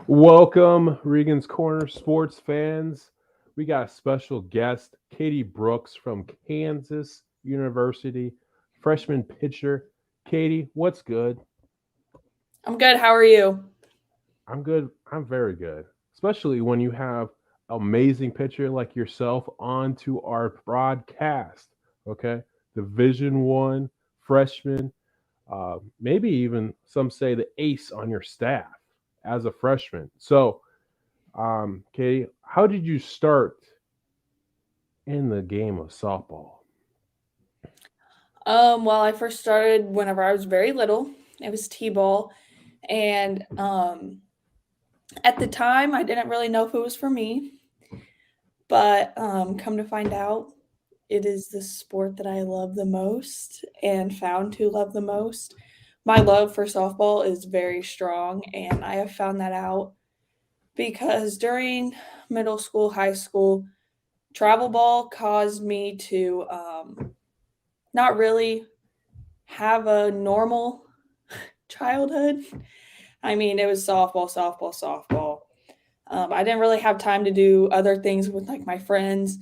Welcome, Regan's Corner sports fans. We got a special guest, Katie Brooks from Kansas University, freshman pitcher. Katie, what's good? I'm good. How are you? I'm good. I'm very good, especially when you have amazing pitcher like yourself onto our broadcast. Okay, Division One freshman, maybe even some say the ace on your staff as a freshman. So, Katie, how did you start in the game of softball? Well, I first started whenever I was very little. It was t-ball, and at the time, I didn't really know if it was for me. But come to find out, it is the sport that I love the most and found to love the most. My love for softball is very strong, and I have found that out because during middle school, high school, travel ball caused me to not really have a normal childhood. I mean, it was softball, softball, softball. I didn't really have time to do other things with like my friends.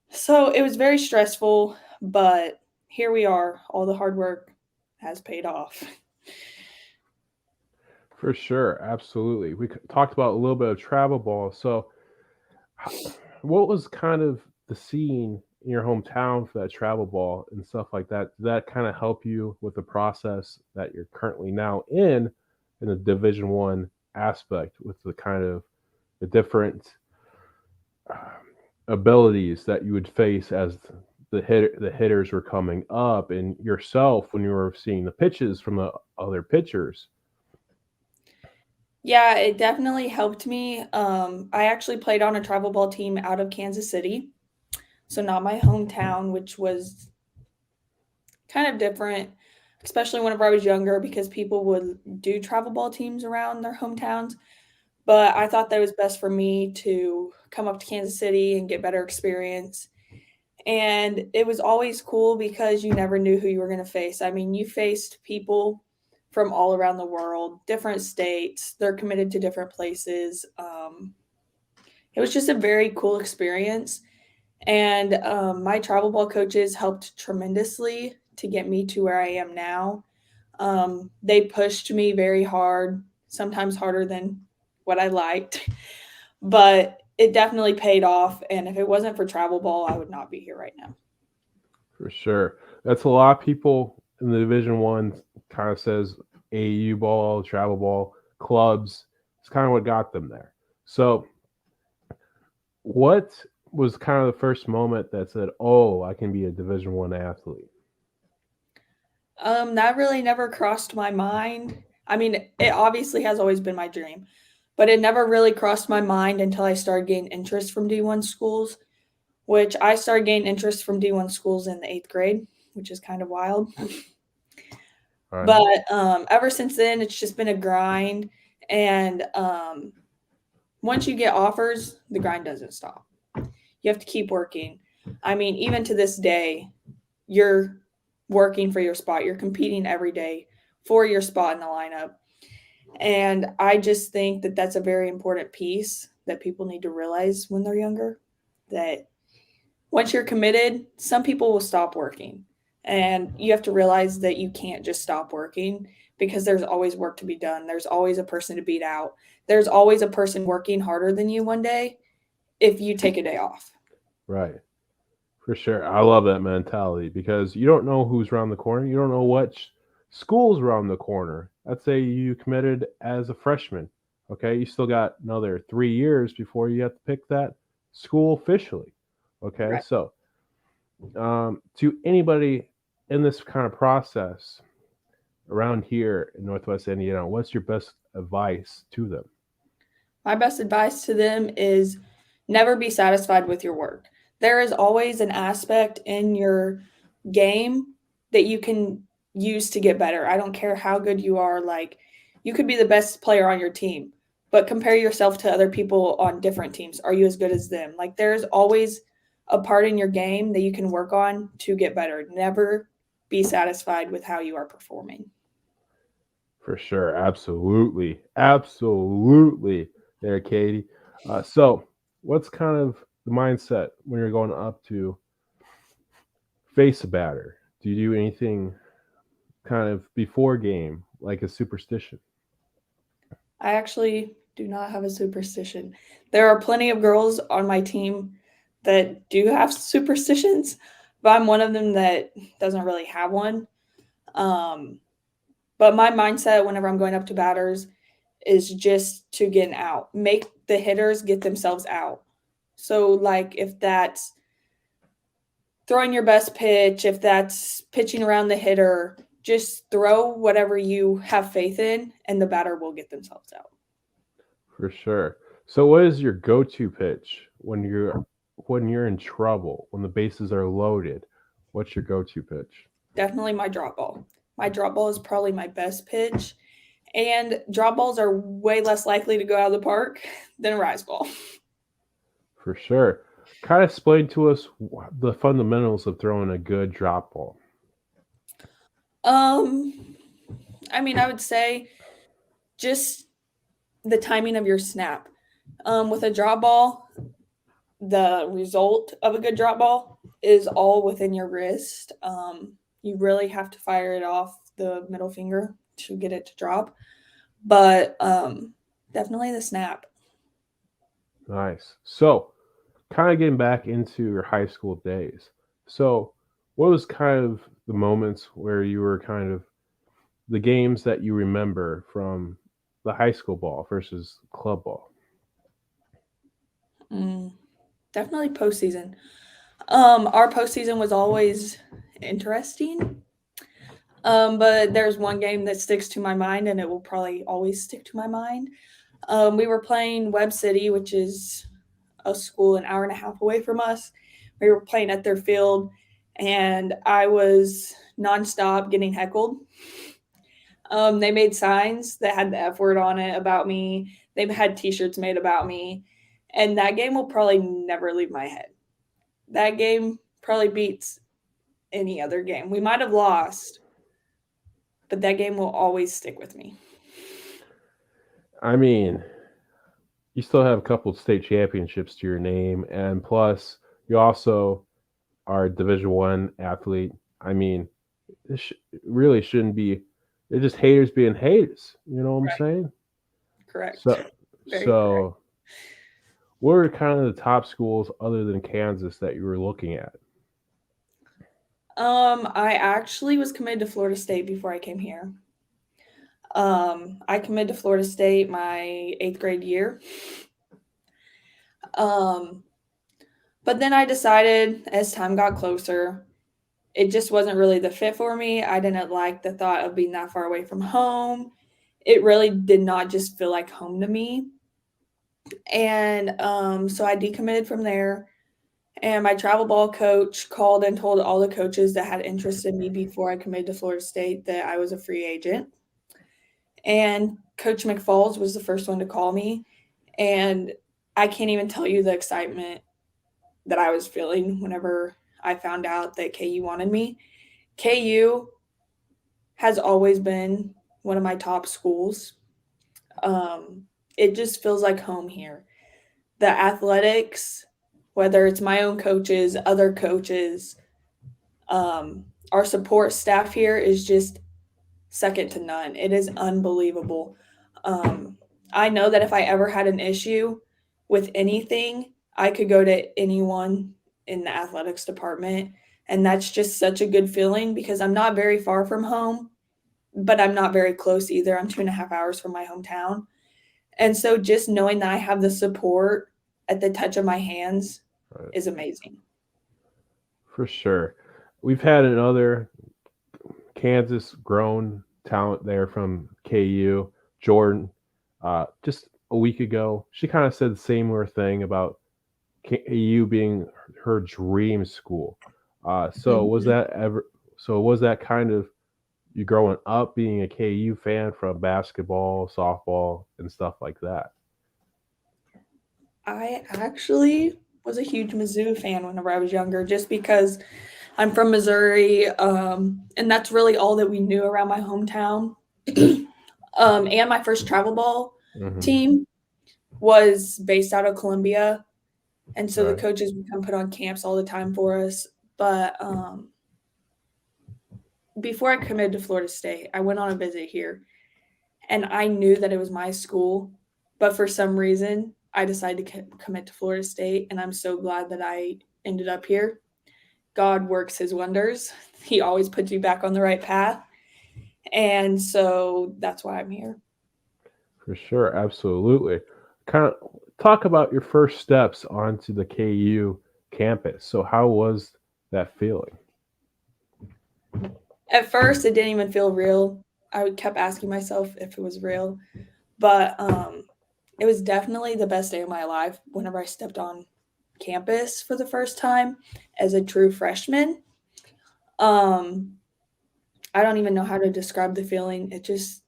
So it was very stressful, but here we are. All the hard work has paid off. For sure, absolutely. We talked about a little bit of travel ball. So, what was kind of the scene in your hometown for that travel ball and stuff like that? Did that kind of help you with the process that you're currently now in the Division One aspect with the kind of the different abilities that you would face as the hitters were coming up, and yourself when you were seeing the pitches from the other pitchers? Yeah, it definitely helped me. I actually played on a travel ball team out of Kansas City, so not my hometown, which was kind of different, especially whenever I was younger because people would do travel ball teams around their hometowns. But I thought that it was best for me to come up to Kansas City and get better experience. And it was always cool because you never knew who you were going to face. I mean, you faced people from all around the world, different states. They're committed to different places. It was just a very cool experience. And my travel ball coaches helped tremendously to get me to where I am now. They pushed me very hard, sometimes harder than what I liked, but it definitely paid off. And if it wasn't for travel ball, I would not be here right now. For sure. That's a lot of people in the Division One kind of says AU ball, travel ball, clubs. It's kind of what got them there. So, what was kind of the first moment that said, "Oh, I can be a Division One athlete"? That really never crossed my mind. I mean, it obviously has always been my dream, but it never really crossed my mind until I started getting interest from D1 schools, which I started getting interest from D1 schools in the eighth grade, which is kind of wild. All right. But ever since then, it's just been a grind. And once you get offers, the grind doesn't stop. You have to keep working. I mean, even to this day, you're working for your spot. You're competing every day for your spot in the lineup. And I just think that that's a very important piece that people need to realize when they're younger, that once you're committed, some people will stop working. And you have to realize that you can't just stop working because there's always work to be done. There's always a person to beat out. There's always a person working harder than you one day if you take a day off. Right. For sure. I love that mentality because you don't know who's around the corner. You don't know what school's around the corner. Let's say you committed as a freshman. Okay. You still got another 3 years before you have to pick that school officially. Okay. Right. So, to anybody in this kind of process around here in Northwest Indiana, what's your best advice to them? My best advice to them is never be satisfied with your work. There is always an aspect in your game that you can use to get better. I don't care how good you are. Like, you could be the best player on your team, but compare yourself to other people on different teams. Are you as good as them? Like, there's always a part in your game that you can work on to get better. Never be satisfied with how you are performing. For sure. Absolutely. Absolutely there, Katie. So, what's kind of the mindset when you're going up to face a batter? Do you do anything kind of before game, like a superstition? I actually do not have a superstition. There are plenty of girls on my team that do have superstitions, but I'm one of them that doesn't really have one. Um, but my mindset whenever I'm going up to batters is just to get an out, make the hitters get themselves out. So, like, if that's throwing your best pitch, if that's pitching around the hitter, just throw whatever you have faith in, and the batter will get themselves out. For sure. So, what is your go-to pitch when you're in trouble, when the bases are loaded? What's your go-to pitch? Definitely my drop ball. My drop ball is probably my best pitch, and drop balls are way less likely to go out of the park than a rise ball. For sure. Kind of explain to us the fundamentals of throwing a good drop ball. Um, I mean, I would say just the timing of your snap. With a drop ball, the result of a good drop ball is all within your wrist. You really have to fire it off the middle finger to get it to drop, but definitely the snap. Nice. So, kind of getting back into your high school days. So, what was kind of the moments where you were kind of the games that you remember from the high school ball versus club ball? Mm, definitely postseason. Our postseason was always interesting. But there's one game that sticks to my mind, and it will probably always stick to my mind. We were playing Webb City, which is a school an hour and a half away from us. We were playing at their field, and I was nonstop getting heckled. They made signs that had the F word on it about me. They've had T-shirts made about me, and that game will probably never leave my head. That game probably beats any other game. We might have lost, but that game will always stick with me. I mean, you still have a couple of state championships to your name, and plus, you also are a Division One athlete. I mean, it really shouldn't be. They're just haters being haters. You know what I'm Right. saying? Correct. So, Very correct. so what were kind of the top schools other than Kansas that you were looking at? I actually was committed to Florida State before I came here. I committed to Florida State my eighth grade year. Um, but then I decided as time got closer, it just wasn't really the fit for me. I didn't like the thought of being that far away from home. It really did not just feel like home to me. And so I decommitted from there. And my travel ball coach called and told all the coaches that had interest in me before I committed to Florida State that I was a free agent. And Coach McFalls was the first one to call me. And I can't even tell you the excitement that I was feeling whenever I found out that KU wanted me. KU has always been one of my top schools. Um, it just feels like home here. The athletics, whether it's my own coaches, other coaches, our support staff here is just second to none. It is unbelievable. Um, I know that if I ever had an issue with anything, I could go to anyone in the athletics department. And that's just such a good feeling because I'm not very far from home, but I'm not very close either. I'm 2.5 hours from my hometown. And so just knowing that I have the support at the touch of my hands Right. is amazing. For sure. We've had another Kansas grown talent there from KU, Jordan, just a week ago. She kind of said the same thing about KU being her dream school. So was Mhm. that ever? So was that kind of you growing up being a KU fan from basketball, softball, and stuff like that? I actually was a huge Mizzou fan whenever I was younger, just because I'm from Missouri, and that's really all that we knew around my hometown. And my first travel ball Hmm. team was based out of Columbia. And so the Right. coaches would come put on camps all the time for us. But before I committed to Florida State, I went on a visit here and I knew that it was my school. But for some reason, I decided to commit to Florida State. And I'm so glad that I ended up here. God works his wonders, he always puts you back on the right path. And so that's why I'm here. For sure. Absolutely. Kind of talk about your first steps onto the KU campus. So, how was that feeling? At first, it didn't even feel real. I kept asking myself if it was real. But it was definitely the best day of my life whenever I stepped on campus for the first time as a true freshman. Um, I don't even know how to describe the feeling. It just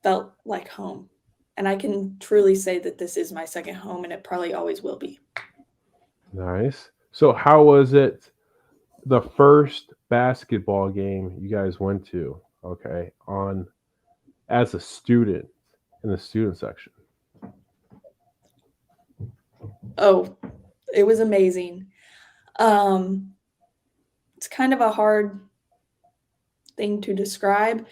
felt like home. And I can truly say that this is my second home and it probably always will be. Nice. So, how was it the first basketball game you guys went to? Okay, on as a student in the student section. Oh, it was amazing. Um, it's kind of a hard thing to describe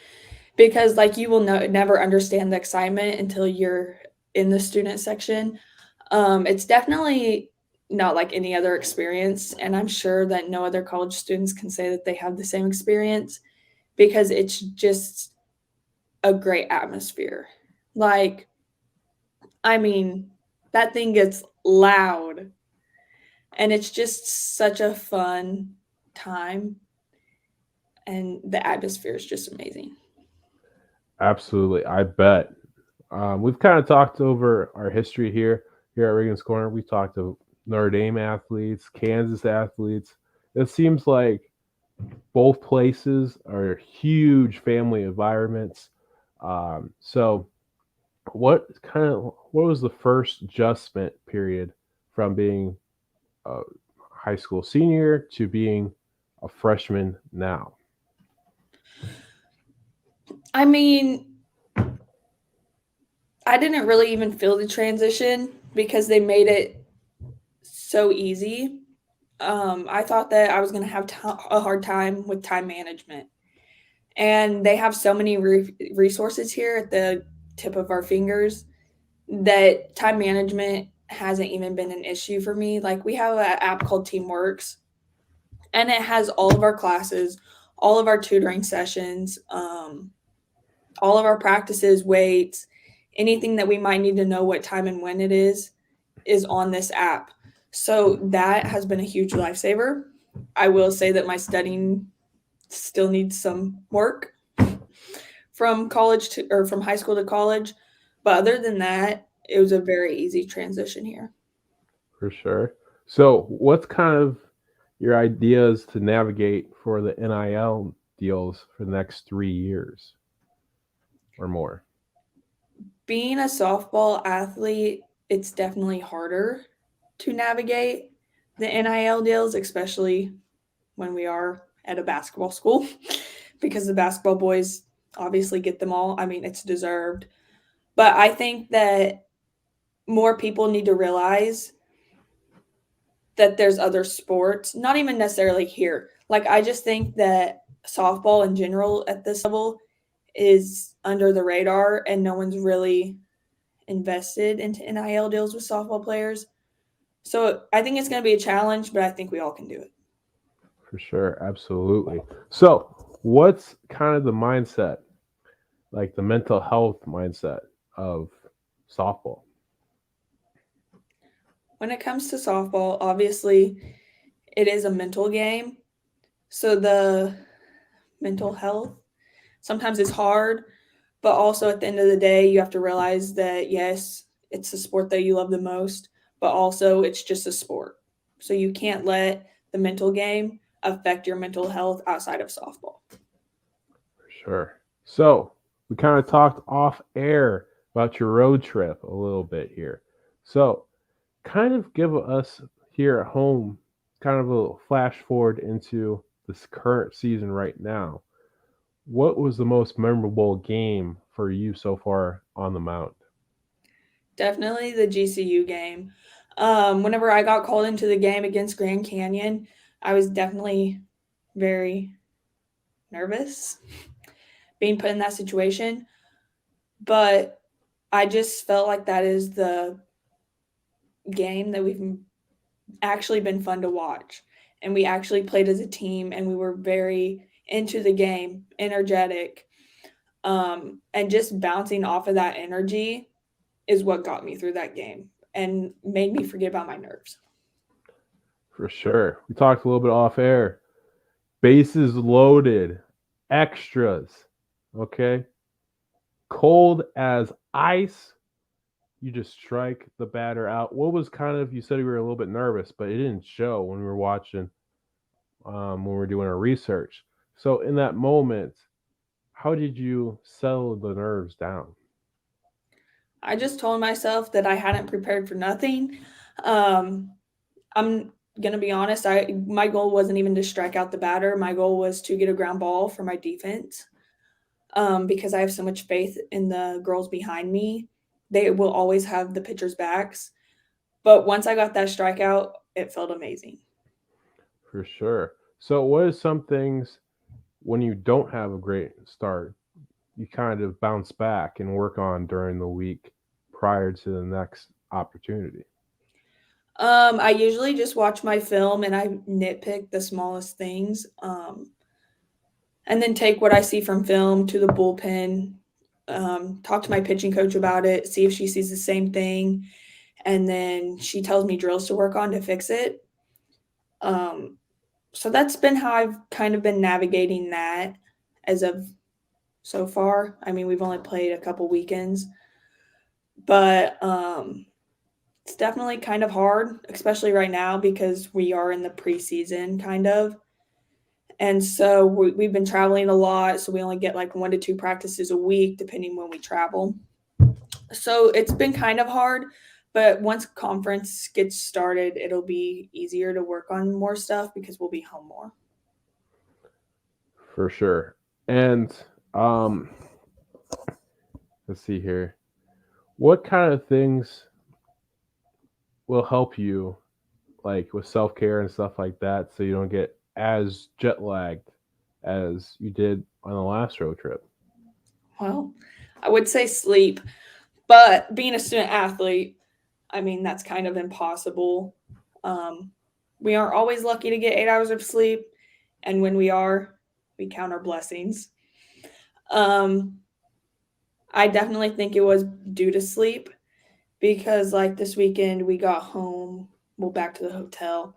because like you will never understand the excitement until you're in the student section. It's definitely not like any other experience, and I'm sure that no other college students can say that they have the same experience because it's just a great atmosphere. Like, I mean, that thing gets loud, and it's just such a fun time, and the atmosphere is just amazing. Absolutely, I bet. We've kind of talked over our history here at Reagan's Corner. We talked to Notre Dame athletes, Kansas athletes. It seems like both places are huge family environments. So, what was the first adjustment period from being a high school senior to being a freshman now? I mean, I didn't really even feel the transition because they made it so easy. I thought that I was going to have a hard time with time management. And they have so many resources here at the tip of our fingers that time management hasn't even been an issue for me. Like, we have an app called Teamworks, and it has all of our classes, all of our tutoring sessions, all of our practices, weights, anything that we might need to know what time and when it is on this app. So that has been a huge lifesaver. I will say that my studying still needs some work from college to or from high school to college, but other than that, it was a very easy transition here. For sure. So, what's kind of your ideas to navigate for the NIL deals for the next 3 years or more? Being a softball athlete, it's definitely harder to navigate the NIL deals, especially when we are at a basketball school, because the basketball boys obviously get them all. I mean, it's deserved. But I think that more people need to realize that there's other sports, not even necessarily here. Like, I just think that softball in general at this level is under the radar and no one's really invested into NIL deals with softball players. So I think it's going to be a challenge, but I think we all can do it. For sure, absolutely. So, what's kind of the mindset, like the mental health mindset of softball? When it comes to softball, obviously it is a mental game. So the mental health sometimes is hard, but also at the end of the day, you have to realize that yes, it's the sport that you love the most, but also it's just a sport. So you can't let the mental game affect your mental health outside of softball. For sure. So, we kind of talked off air about your road trip a little bit here. So, kind of give us here at home kind of a little flash forward into this current season right now. What was the most memorable game for you so far on the mound? Definitely the GCU game. Whenever I got called into the game against Grand Canyon, I was definitely very nervous being put in that situation. But I just felt like that is the game that we've actually been fun to watch. And we actually played as a team and we were very into the game, energetic. And just bouncing off of that energy is what got me through that game and made me forget about my nerves. For sure. We talked a little bit off air. Bases loaded, extras. Okay. Cold as ice. You just strike the batter out. What was kind of, you said you were a little bit nervous, but it didn't show when we were watching, when we were doing our research. So in that moment, how did you settle the nerves down? I just told myself that I hadn't prepared for nothing. Um, I'm gonna be honest. I my goal wasn't even to strike out the batter. My goal was to get a ground ball for my defense. Because I have so much faith in the girls behind me. They will always have the pitcher's backs. But once I got that strikeout, it felt amazing. For sure. So what is some things when you don't have a great start, you kind of bounce back and work on during the week prior to the next opportunity? I usually just watch my film and I nitpick the smallest things. And then take what I see from film to the bullpen, talk to my pitching coach about it, see if she sees the same thing, and then she tells me drills to work on to fix it. Um, so that's been how I've kind of been navigating that as of so far. I mean, we've only played a couple weekends, but it's definitely kind of hard, especially right now because we are in the preseason kind of. And so we've been traveling a lot. So we only get like 1 to 2 practices a week, depending when we travel. So it's been kind of hard. But once conference gets started, it'll be easier to work on more stuff because we'll be home more. For sure. And um, let's see here. What kind of things will help you, like with self care and stuff like that, so you don't get as jet lagged as you did on the last road trip? Well, I would say sleep, but being a student athlete, I mean, that's kind of impossible. Um, we aren't always lucky to get 8 hours of sleep. And when we are, we count our blessings. Um, I definitely think it was due to sleep because, like, this weekend we got home, well, back to the hotel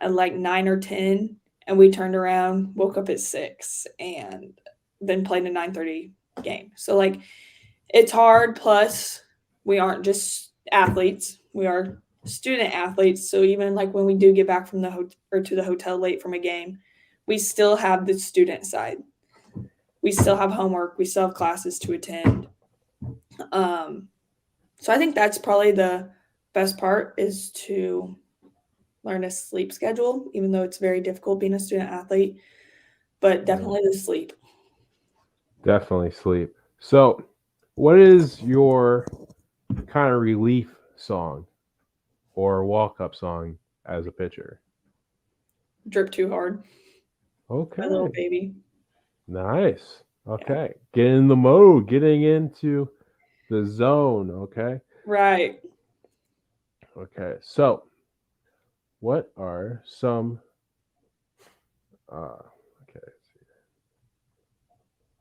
at like 9 or 10, and we turned around, woke up at 6, and then played a 9:30 game. So, like, it's hard. Plus, we aren't just athletes; we are student athletes. So even like when we do get back from the or to the hotel late from a game, we still have the student side. We still have homework. We still have classes to attend. Um, so I think that's probably the best part is to learn a sleep schedule, even though it's very difficult being a student athlete. But Yeah. definitely the sleep. Definitely sleep. So, what is your kind of relief song or walk up song as a pitcher? Drip too hard. My little Okay. baby. Nice. Yeah. Okay. Get in the mode, getting into the zone. Okay. Right. Okay. So, what are some, okay,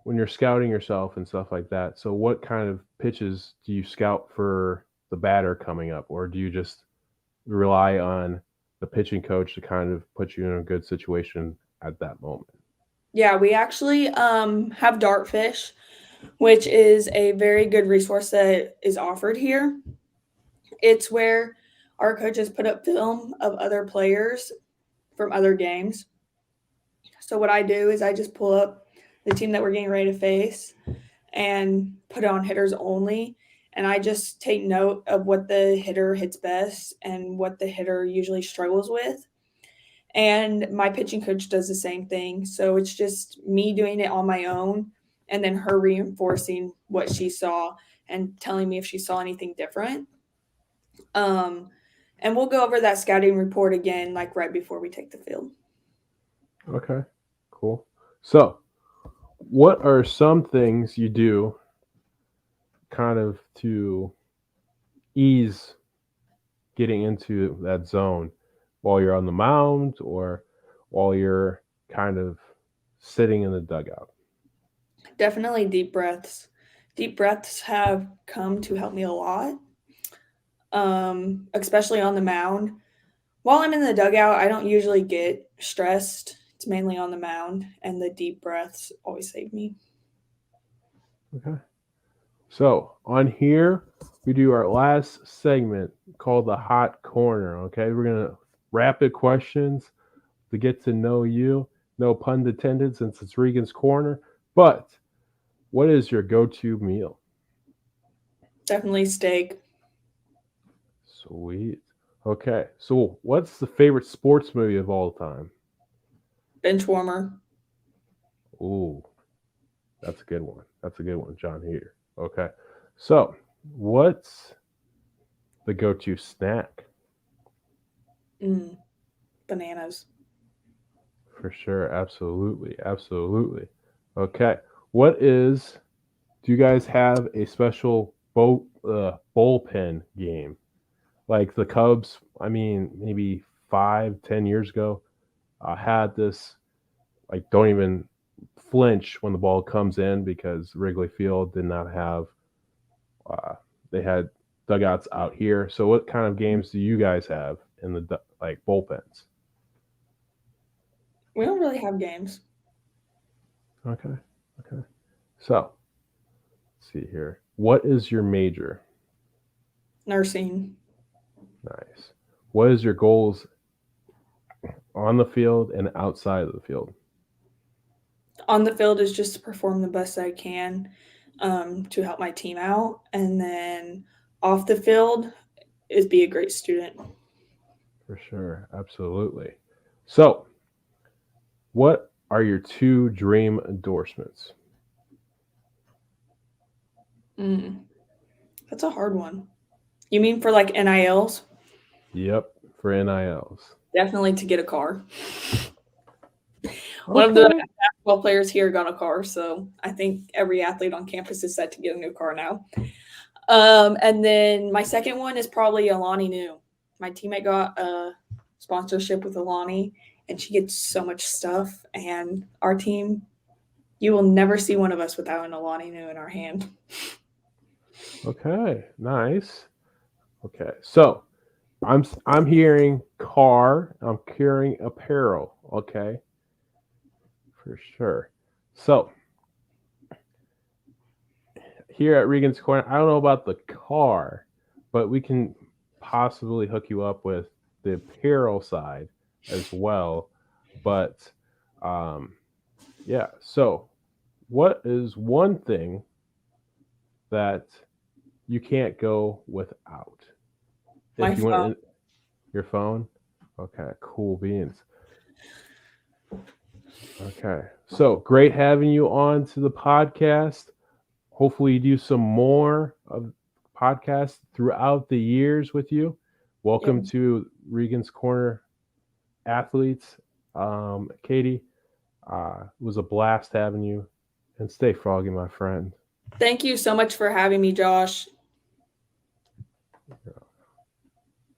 when you're scouting yourself and stuff like that, so what kind of pitches do you scout for the batter coming up? Or do you just rely on the pitching coach to kind of put you in a good situation at that moment? Yeah, we actually have Dartfish, which is a very good resource that is offered here. It's where our coaches put up film of other players from other games. So what I do is I just pull up the team that we're getting ready to face and put it on hitters only. And I just take note of what the hitter hits best and what the hitter usually struggles with. And my pitching coach does the same thing. So it's just me doing it on my own and then her reinforcing what she saw and telling me if she saw anything different. And we'll go over that scouting report again, like right before we take the field. Okay, cool. So, what are some things you do kind of to ease getting into that zone while you're on the mound or while you're kind of sitting in the dugout? Definitely deep breaths. Deep breaths have come to help me a lot, especially on the mound. While I'm in the dugout, I don't usually get stressed. It's mainly on the mound, and the deep breaths always save me. Okay. So, on here, we do our last segment called the Hot Corner. Okay. We're going to rapid questions to get to know you. No pun intended since it's Regan's Corner. But what is your go-to meal? Definitely steak. Sweet. Okay. So, what's the favorite sports movie of all time? Bench warmer. Ooh, that's a good one. That's a good one, John here. Okay. So, what's the go-to snack? Bananas. For sure. Absolutely. Absolutely. Okay. Do you guys have a special bullpen game? Like the Cubs, I mean, maybe 5, 10 years ago, had this, like, don't even flinch when the ball comes in because Wrigley Field did not have, they had dugouts out here. So, what kind of games do you guys have in the like bullpens? We don't really have games. Okay. Okay. So, let's see here. What is your major? Nursing. Nice. What is your goals on the field and outside of the field? On the field is just to perform the best I can to help my team out. And then off the field is be a great student. For sure. Absolutely. So, what are your 2 dream endorsements? That's a hard one. You mean for like NILs? Yep, for NILs. Definitely to get a car. Okay. One of the basketball players here got a car, so I think every athlete on campus is set to get a new car now. And then my second one is probably Alani New. My teammate got a sponsorship with Alani, and she gets so much stuff. And our team, you will never see one of us without an Alani New in our hand. Okay, nice. Okay, so I'm hearing car. I'm hearing apparel. Okay, for sure. So here at Regan's Corner, I don't know about the car, but we can possibly hook you up with the apparel side as well. But yeah, so what is one thing that you can't go without? My If you phone. want your phone? Okay, cool beans. Okay, so great having you on to the podcast. Hopefully, you do some more of podcasts throughout the years with you. Welcome to Regan's Corner athletes. Katie, it was a blast having you. And stay froggy, my friend. Thank you so much for having me, Josh.